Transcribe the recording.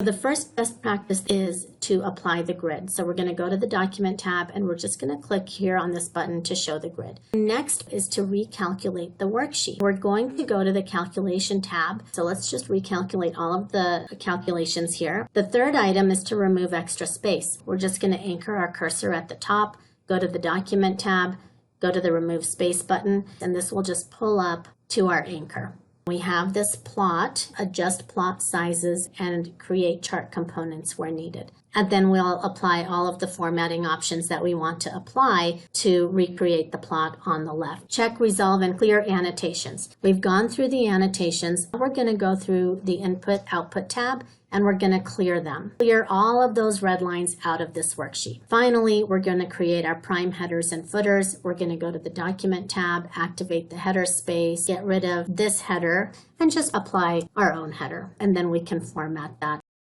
The first best practice is to apply the grid. So we're going to go to the Document tab and we're just going to click here on this button to show the grid. Next is to recalculate the worksheet. We're going to go to the Calculation tab. So let's just recalculate all of the calculations here. The third item is to remove extra space. We're just going to anchor our cursor at the top, go to the Document tab, go to the Remove Space button, and this will just pull up to our anchor. We have this plot, adjust plot sizes, and create chart components where needed. And then we'll apply all of the formatting options that we want to apply to recreate the plot on the left. Check, resolve, and clear annotations. We've gone through the annotations. We're going to go through the Input/Output tab, and we're going to clear them. Clear all of those red lines out of this worksheet. Finally, we're going to create our prime headers and footers. We're going to go to the Document tab, activate the header space, get rid of this header, and just apply our own header. And then we can format that